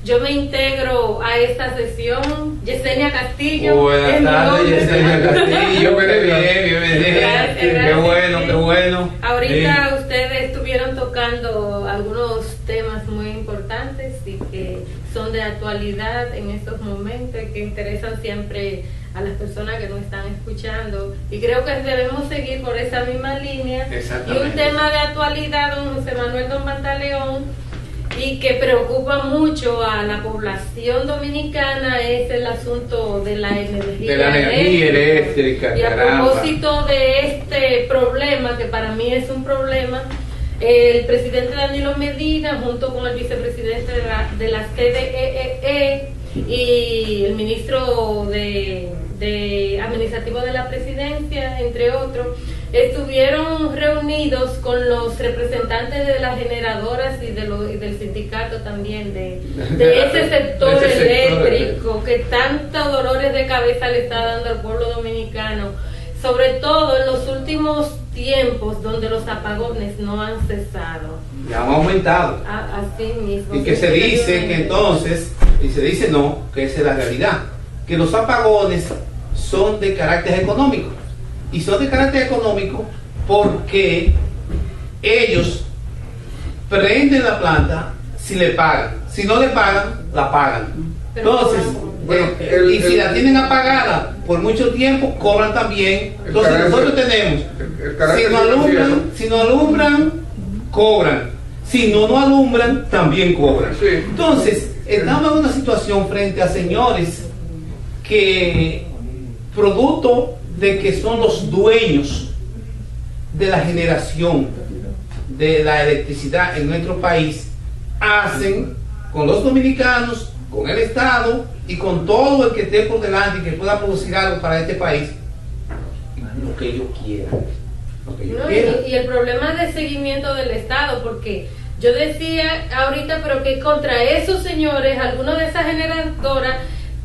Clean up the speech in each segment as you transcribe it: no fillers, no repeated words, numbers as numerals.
Yo me integro a esta sesión. Yesenia Castillo. Buenas tardes, Yesenia Castillo. Gracias, Qué bueno, qué bueno. Ahorita ustedes estuvieron tocando algunos temas muy importantes y que son de actualidad en estos momentos, que interesan siempre a las personas que nos están escuchando, y creo que debemos seguir por esa misma línea. Y un tema de actualidad, don José Manuel Don Pantaleón, y que preocupa mucho a la población dominicana, es el asunto de la energía eléctrica. Y a propósito de este problema, que para mí es un problema, el presidente Danilo Medina, junto con el vicepresidente de la CDEE y el ministro de administrativo de la presidencia, entre otros, estuvieron reunidos con los representantes de las generadoras y del sindicato también de ese sector eléctrico que tantos dolores de cabeza le está dando al pueblo dominicano, sobre todo en los últimos tiempos donde los apagones no han cesado. Ya han aumentado. Así mismo. Y que se dice que entonces, y se dice no, que esa es la realidad, que los apagones son de carácter económico. Y son de carácter económico porque ellos prenden la planta si le pagan. Si no le pagan, la pagan. Entonces, y si la tienen apagada por mucho tiempo, cobran también. Entonces nosotros tenemos, si no alumbran, cobran. Si no alumbran, también cobran. Entonces, estamos en una situación frente a señores que, producto de que son los dueños de la generación de la electricidad en nuestro país, hacen con los dominicanos, con el Estado y con todo el que esté por delante y que pueda producir algo para este país, lo que ellos quieran. Y el problema de seguimiento del Estado, porque yo decía ahorita, pero que contra esos señores, algunos de esas generadoras,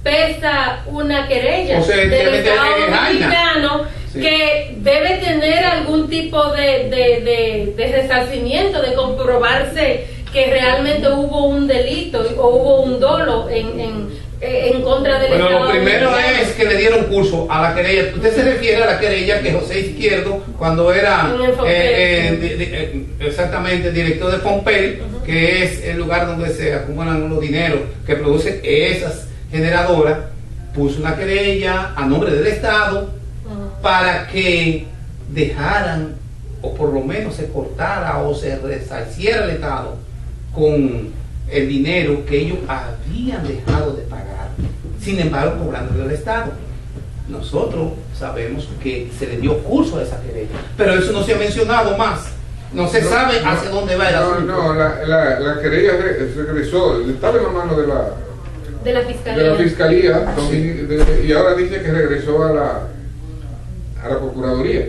pesa una querella del Estado dominicano, sí, que debe tener algún tipo de resarcimiento, de comprobarse que realmente hubo un delito o hubo un dolo en contra del Estado. Bueno, lo primero dominicano es que le dieron curso a la querella. Usted se refiere a la querella que José Izquierdo, cuando era exactamente director de Fompel, que es el lugar donde se acumulan los dineros que producen esas generadoras, puso una querella a nombre del Estado para que dejaran, o por lo menos se cortara o se resarciera el Estado con el dinero que ellos habían dejado de pagar, sin embargo cobrando del Estado. Nosotros sabemos que se le dio curso a esa querella, pero eso no se ha mencionado más, no se sabe hacia dónde va el asunto. La querella regresó, estaba en la mano de la fiscalía, sí, y ahora dice que regresó a la procuraduría.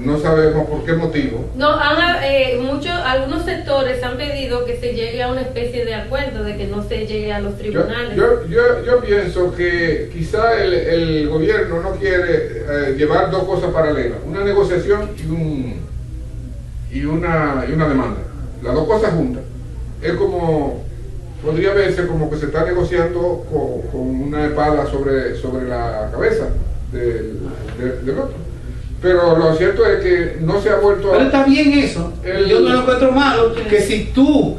No sabemos por qué motivo. No, algunos sectores han pedido que se llegue a una especie de acuerdo, de que no se llegue a los tribunales. Yo pienso que quizá el gobierno no quiere llevar dos cosas paralelas, una negociación y una demanda, las dos cosas juntas. Es como, podría verse como que se está negociando con una espada sobre la cabeza del otro. Pero lo cierto es que no se ha vuelto Pero está bien eso. Yo no lo encuentro malo, que si tú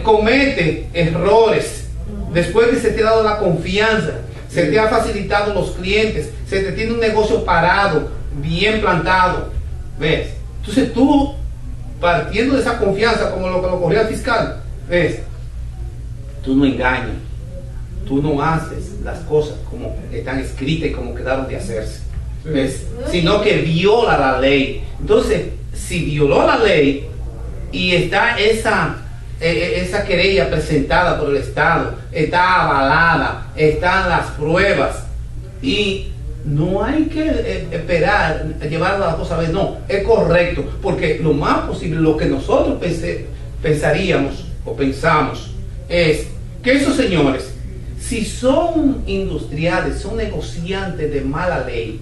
cometes errores, después que se te ha dado la confianza, se te ha facilitado los clientes, se te tiene un negocio parado, bien plantado, ¿ves? Entonces tú, partiendo de esa confianza, como lo que lo ocurrió al fiscal, ¿ves? Tú no engañas, tú no haces las cosas como están escritas y como quedaron de hacerse, ¿ves? Sino que viola la ley. Entonces, si violó la ley y está esa querella presentada por el Estado, está avalada, están las pruebas, y no hay que esperar llevar la cosa a ver, no, es correcto, porque lo más posible, lo que nosotros pensaríamos o pensamos es que esos señores, si son industriales, son negociantes de mala ley,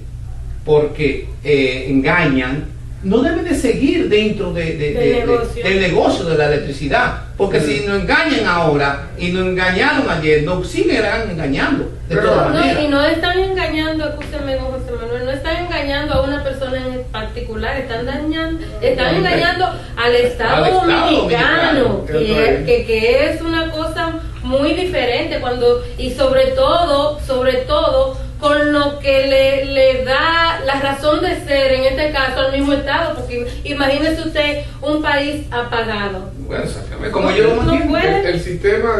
porque engañan, no deben de seguir dentro del negocio de la electricidad, Porque si nos engañan ahora y nos engañaron ayer, nos siguen engañando de todas maneras. Y no están engañando, escúcheme, don José Manuel, no están engañando a una persona en particular, están engañando al Estado dominicano, que es una cosa muy diferente y sobre todo con lo que le da la razón de ser, en este caso al mismo Estado, porque imagínese usted un país apagado. Bueno, como yo lo entiendo. El sistema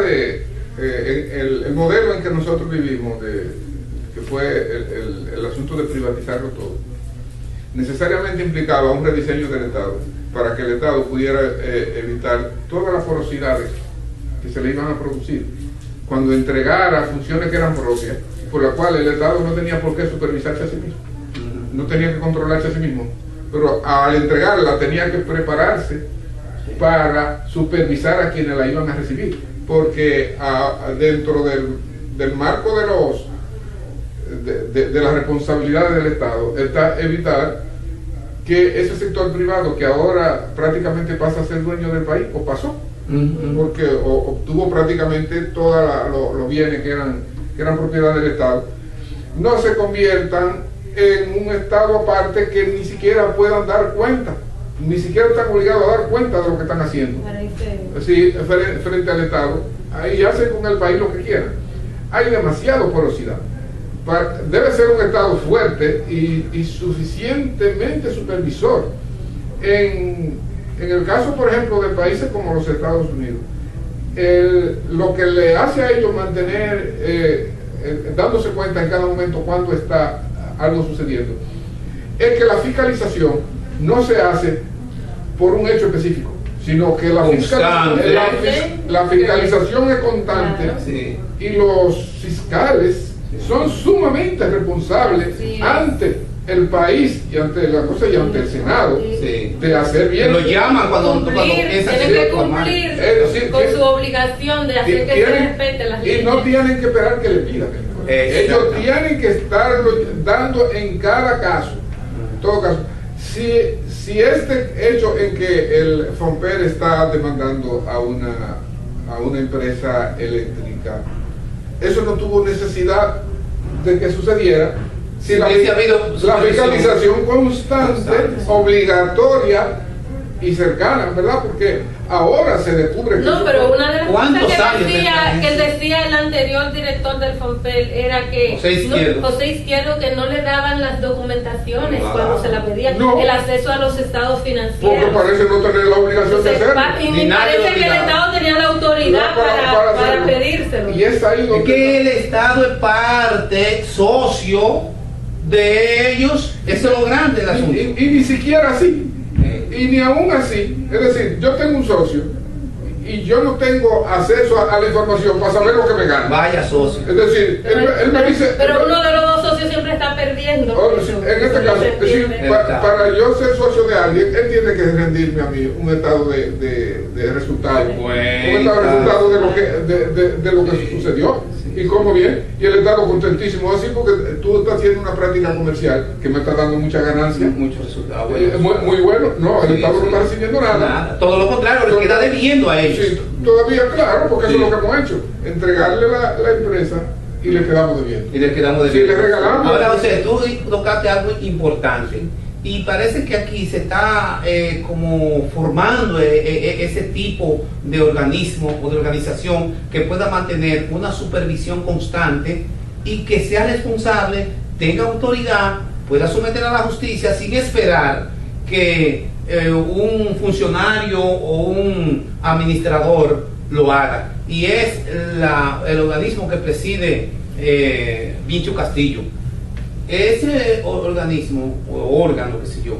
el modelo en que nosotros vivimos, que fue el asunto de privatizarlo todo, necesariamente implicaba un rediseño del Estado, para que el Estado pudiera evitar todas las porosidades que se le iban a producir cuando entregara funciones que eran propias, por las cuales el Estado no tenía por qué supervisarse a sí mismo, no tenía que controlarse a sí mismo, pero al entregarla tenía que prepararse para supervisar a quienes la iban a recibir, porque dentro del marco de las responsabilidades del Estado está evitar que ese sector privado, que ahora prácticamente pasa a ser dueño del país, o pasó, porque obtuvo prácticamente todos los bienes que eran propiedad del Estado, no se conviertan en un Estado aparte que ni siquiera puedan dar cuenta, ni siquiera están obligados a dar cuenta de lo que están haciendo. Sí, frente al Estado, ahí hacen con el país lo que quieran. Hay demasiada porosidad. Debe ser un Estado fuerte y suficientemente supervisor. En el caso, por ejemplo, de países como los Estados Unidos, lo que le hace a ellos mantener, dándose cuenta en cada momento cuando está algo sucediendo, es que la fiscalización no se hace por un hecho específico, sino que la fiscalización es constante, claro. Y los fiscales son sumamente responsables ante el país y ante la cosa y ante el Senado de hacer bien. Que lo llaman cuando tienen que cumplir con su obligación de hacer que se respete las leyes. Y no tienen que esperar que le pidan. Ellos tienen que estarlo dando en cada caso. En todo caso, si este hecho en que el FONPER está demandando a una empresa eléctrica, eso no tuvo necesidad de que sucediera, si la fiscalización constante, obligatoria y cercana, ¿verdad? Porque ahora se descubre que... No, pero una de las cosas que decía el anterior director del FONPEL era que José Izquierdo, que no le daban las documentaciones cuando se la pedían, el acceso a los estados financieros. Porque parece no tener la obligación de hacerlo. Y me parece que el Estado tenía la autoridad para pedírselo. Y es ahí donde... Es que el Estado es parte, socio de ellos, eso es lo grande del asunto. Y ni siquiera así. Y ni aún así, es decir, yo tengo un socio y yo no tengo acceso a la información para saber lo que me gana. Vaya socio. Es decir, él me dice... Pero uno de los dos socios siempre está perdiendo. En este caso, es decir, para yo ser socio de alguien, él tiene que rendirme a mí un estado de resultado. Un estado de resultado de lo que sucedió. Y cómo bien, y el Estado contentísimo así, porque tú estás haciendo una práctica comercial que me está dando mucha ganancia, muchos resultados muy bueno. No, el Estado no está recibiendo nada. Todo lo contrario, le queda debiendo a ellos. Sí, todavía, claro, porque eso es lo que hemos hecho, entregarle la empresa y le quedamos debiendo. Sí, le regalamos. Ahora, José, tú tocaste algo importante y parece que aquí se está como formando ese tipo de organismo o de organización que pueda mantener una supervisión constante y que sea responsable, tenga autoridad, pueda someter a la justicia sin esperar que un funcionario o un administrador lo haga. Y es el organismo que preside Vincho Castillo. Ese organismo o órgano, qué sé yo,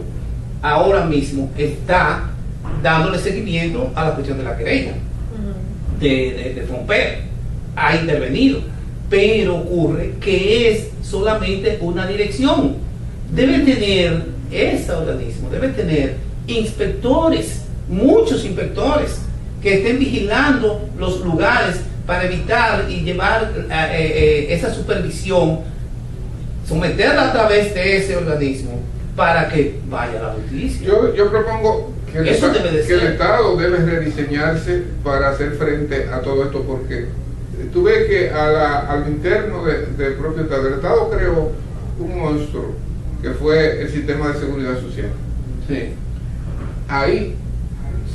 ahora mismo está dándole seguimiento a la cuestión de la querella de FONPER. Ha intervenido, pero ocurre que es solamente una dirección. Debe tener ese organismo, debe tener inspectores, muchos inspectores que estén vigilando los lugares para evitar y llevar esa supervisión, someterla a través de ese organismo para que vaya a la justicia. Yo propongo Eso debe de ser. Que el Estado debe rediseñarse para hacer frente a todo esto, porque tú ves que al interno del propio Estado, el Estado creó un monstruo que fue el sistema de seguridad social. Sí. Ahí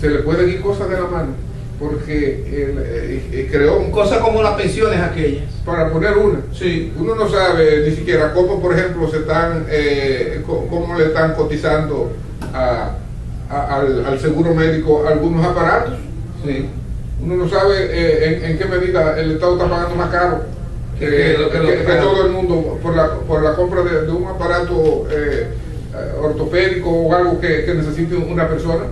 se le pueden ir cosas de la mano, porque creó cosas como las pensiones aquellas. Para poner una. Sí. Uno no sabe ni siquiera cómo, por ejemplo, cómo le están cotizando al seguro médico algunos aparatos. Sí. Uno no sabe en qué medida el Estado está pagando más caro que todo el mundo por la compra de un aparato ortopédico o algo que necesite una persona,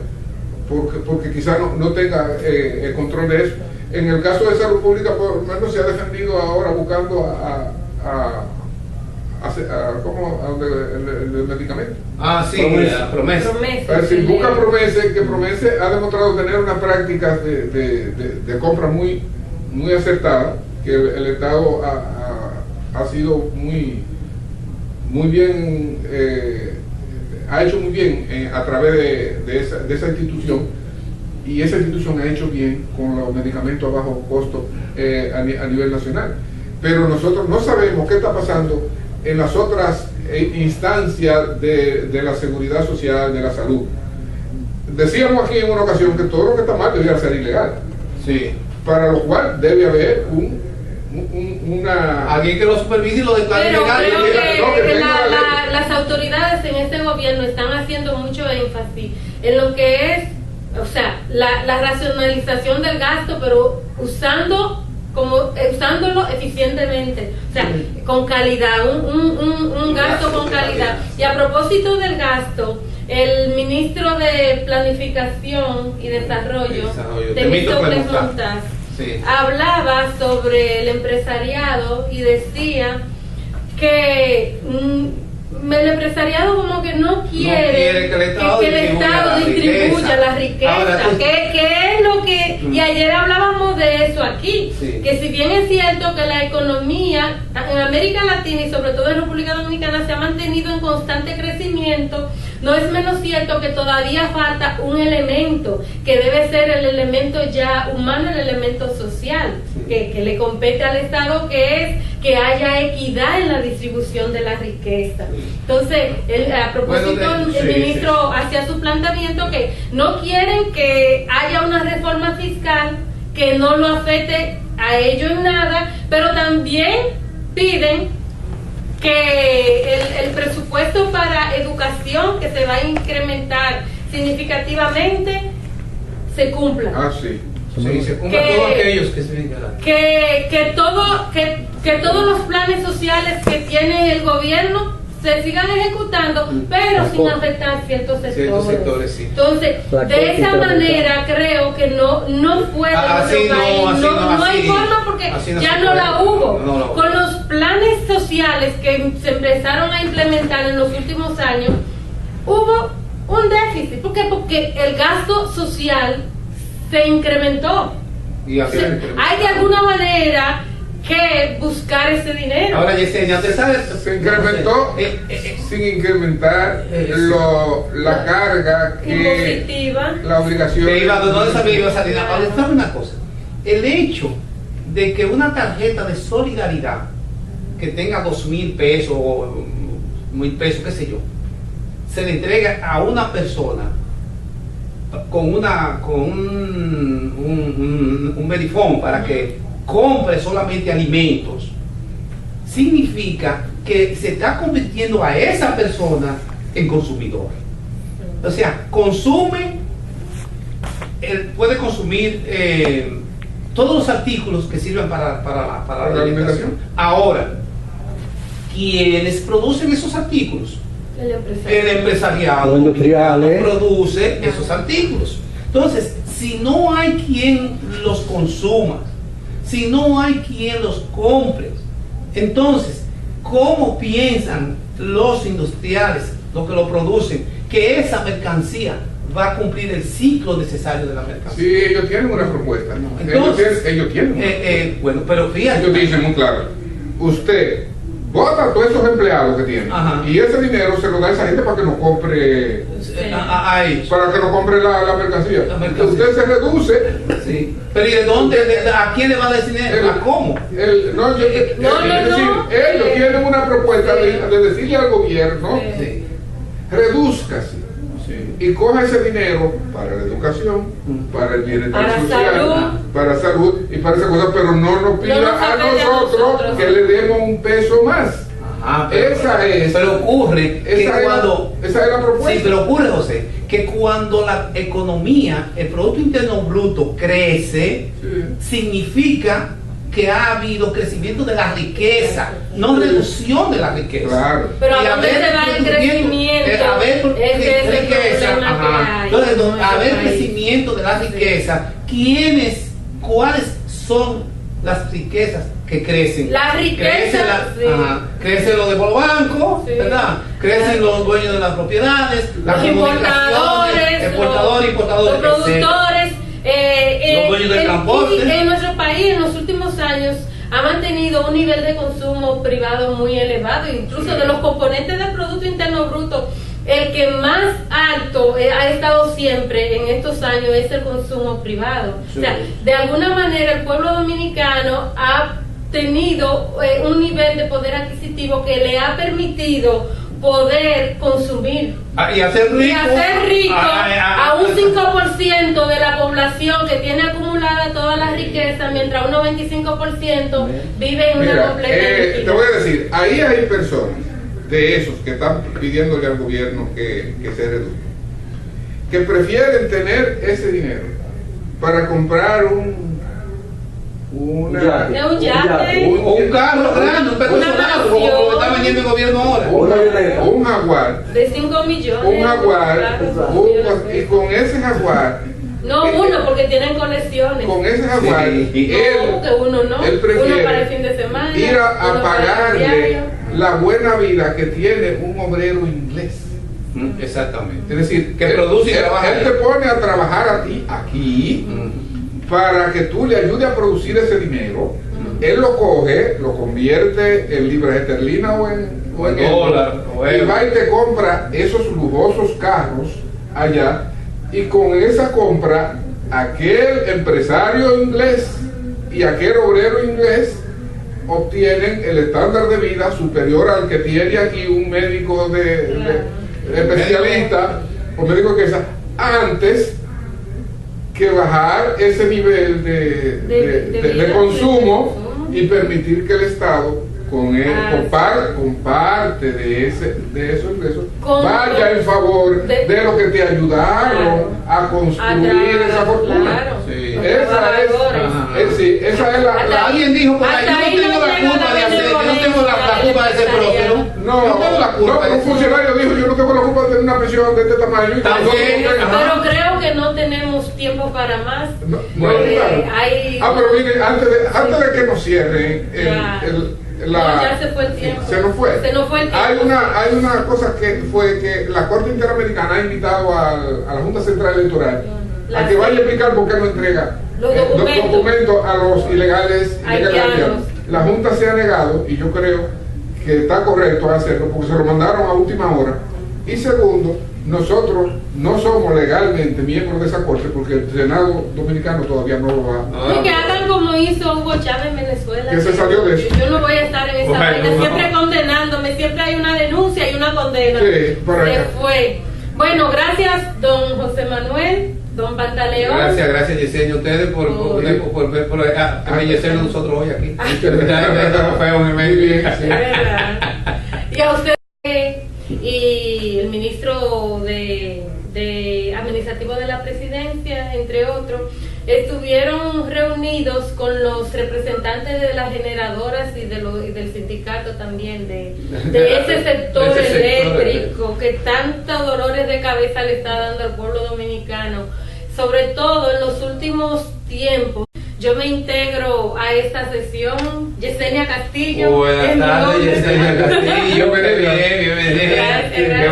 porque quizá no tenga el control de eso. En el caso de salud pública, por lo menos se ha defendido ahora buscando el medicamento. Ah, sí, Promese. Busca Promese, que Promese ha demostrado tener una práctica de compra muy acertada, que el Estado ha sido muy bien, ha hecho muy bien a través de esa institución, y esa institución ha hecho bien con los medicamentos a bajo costo a nivel nacional. Pero nosotros no sabemos qué está pasando en las otras instancias de la seguridad social, de la salud. Decíamos aquí en una ocasión que todo lo que está mal debería ser ilegal. Sí. Para lo cual debe haber alguien que lo supervise y lo declare ilegal. Pero creo que las autoridades en este gobierno están haciendo mucho énfasis en lo que es, o sea, la racionalización del gasto, pero usándolo eficientemente, o sea, con calidad, un gasto con calidad. Y a propósito del gasto, el ministro de Planificación y Desarrollo, Temístocles Montaz, sí, hablaba sobre el empresariado y decía que el empresariado como que no quiere que el Estado distribuya la riqueza, que es lo que, y ayer hablábamos de eso aquí, sí, que si bien es cierto que la economía en América Latina y sobre todo en República Dominicana se ha mantenido en constante crecimiento, no es menos cierto que todavía falta un elemento que debe ser el elemento ya humano, el elemento social, que le compete al Estado, que es que haya equidad en la distribución de la riqueza. Entonces, a propósito, el ministro hacía su planteamiento que no quieren que haya una reforma fiscal que no lo afecte a ellos en nada, pero también piden que el presupuesto para educación, que se va a incrementar significativamente, se cumpla. Ah, sí. Sí, se cumplan todos aquellos que se vengan. Que todos los planes sociales que tiene el gobierno se sigan ejecutando, pero sin afectar ciertos sectores. Sí. Entonces, de esa manera creo que no puede no hay forma, porque ya no la hubo. Con los planes sociales que se empezaron a implementar en los últimos años, hubo un déficit. ¿Por qué? Porque el gasto social se incrementó. Hay de alguna manera que buscar ese dinero. Ahora, Yesenia, ¿te sabes? Se incrementó sin incrementar la carga impositiva, la obligación. Ahora, ¿sabe una cosa? El hecho de que una tarjeta de solidaridad que tenga 2.000 pesos o 1.000 pesos, qué sé yo, se le entrega a una persona con un verifón para que compre solamente alimentos, significa que se está convirtiendo a esa persona en consumidor. O sea, puede consumir todos los artículos que sirven para la alimentación. Ahora, ¿quiénes producen esos artículos? El empresariado produce esos artículos. Entonces, si no hay quien los consuma, si no hay quien los compre, entonces, ¿cómo piensan los industriales, los que lo producen, que esa mercancía va a cumplir el ciclo necesario de la mercancía? Sí, ellos tienen una propuesta. Entonces, ellos tienen. Bueno, pero fíjate. Ellos dicen muy claro: usted bota a todos esos empleados que tiene. Ajá. Y ese dinero se lo da a esa gente para que no compre, para que no compre la mercancía. Usted se reduce. Sí. Pero ¿y de dónde? ¿A quién le va a dar ese dinero? ¿A cómo? Es decir, ellos tienen una propuesta de decirle al gobierno, redúzcase. Y coja ese dinero para la educación, para el bienestar social, para salud y para esas cosas, pero no nos pida a nosotros que le demos un peso más. Pero ocurre que cuando... Esa es la propuesta. Sí, pero ocurre, José, que cuando la economía, el Producto Interno Bruto crece, significa que ha habido crecimiento de la riqueza, no reducción de la riqueza. Claro. Pero ¿a dónde se va el crecimiento? Entonces, a ver crecimiento de la riqueza, ¿cuáles son las riquezas que crecen? Las riquezas, crecen los de los bancos, ¿verdad? Crecen los dueños de las propiedades, los importadores, los productores. Los dueños del transporte. Y en nuestro país en los últimos años ha mantenido un nivel de consumo privado muy elevado, incluso de los componentes del Producto Interno Bruto. El que más alto ha estado siempre en estos años es el consumo privado. O sea, de alguna manera el pueblo dominicano ha tenido un nivel de poder adquisitivo que le ha permitido poder consumir y hacer rico a un 5% de la población que tiene acumulada toda la riqueza, mientras un 95% vive en una completa te voy a decir, ahí hay personas de esos que están pidiéndole al gobierno que se reduzca, que prefieren tener ese dinero para comprar un carro grande, un personal, como lo está vendiendo el gobierno ahora, un Jaguar de 5 millones, un Jaguar, y con ese Jaguar, no uno, porque tienen colecciones, con ese Jaguar, él prefiere uno para el fin de semana, ir a pagarle la buena vida que tiene un obrero inglés. Exactamente. Es decir, que produce y trabaja. Él te pone a trabajar a ti aquí para que tú le ayudes a producir ese dinero. Él lo coge, lo convierte en libras esterlinas o en dólar, y va y te compra esos lujosos carros allá, y con esa compra aquel empresario inglés y aquel obrero inglés obtienen el estándar de vida superior al que tiene aquí un médico especialista o médico que antes que bajar ese nivel de consumo y permitir que el Estado con parte de esos ingresos vaya en favor de lo que te ayudaron a construir esa fortuna. Esa es la alguien dijo por ahí, yo no tengo la culpa de hacer, yo no tengo la culpa de ser próspero. Un funcionario dijo, yo no tengo la culpa de tener una pensión de este tamaño. Pero creo que no tenemos tiempo para más. Pero mire, antes de que nos cierren ya se fue el tiempo. Se nos fue el tiempo. Hay una cosa que fue que la Corte Interamericana ha invitado a la Junta Central Electoral a que vaya a explicar por qué no entrega los documentos a los ilegales haitianos. La Junta se ha negado, y yo creo que está correcto hacerlo porque se lo mandaron a última hora. Y segundo, nosotros no somos legalmente miembros de esa corte porque el Senado dominicano todavía no lo va. Y que hagan como hizo Hugo Chávez en Venezuela. Que se salió de eso. Yo no voy a estar en esa vaina, siempre condenándome, siempre hay una denuncia y una condena. Sí, se fue. Bueno, gracias don José Manuel, don Pantaleón. Gracias Yesenia, a ustedes por embellecernos nosotros hoy aquí. Y a usted y el ministro de Administrativo de la Presidencia, entre otros, estuvieron reunidos con los representantes de las generadoras y del sindicato también de ese sector eléctrico que tantos dolores de cabeza le está dando al pueblo dominicano, sobre todo en los últimos tiempos. Yo me integro a esta sesión. Yesenia Castillo. Buenas tardes, Yesenia Castillo. Gracias. Qué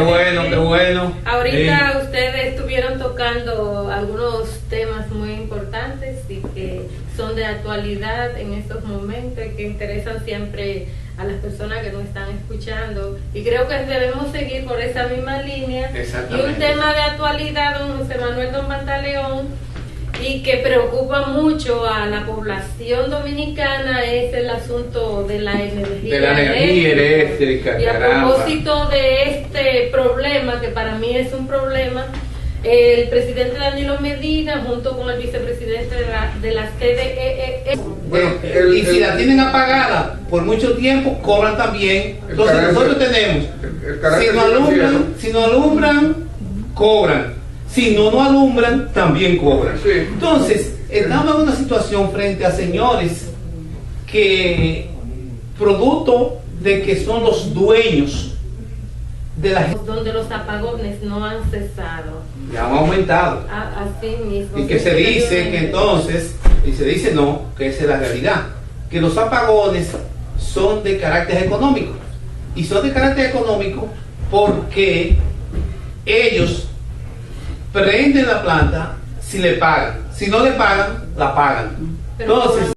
bueno. Ahorita ustedes estuvieron tocando algunos temas muy importantes y que son de actualidad en estos momentos y que interesan siempre a las personas que nos están escuchando, y creo que debemos seguir por esa misma línea. Y un tema de actualidad, don José Manuel Don Pantaleón, y que preocupa mucho a la población dominicana, es el asunto de la energía eléctrica. Y a propósito de este problema, que para mí es un problema, el presidente Danilo Medina, junto con el vicepresidente de la CDE, bueno, y si la tienen apagada por mucho tiempo, cobran también. Entonces nosotros tenemos, si no alumbran, cobran. Si no alumbran, también cobran. Entonces, estamos en una situación frente a señores que, producto de que son los dueños de la gente, donde los apagones no han cesado, ya han aumentado. Así mismo. Y que se dice que entonces, y se dice no, que esa es la realidad, que los apagones son de carácter económico. Y son de carácter económico porque ellos prenden la planta si le pagan. Si no le pagan, la pagan. Entonces,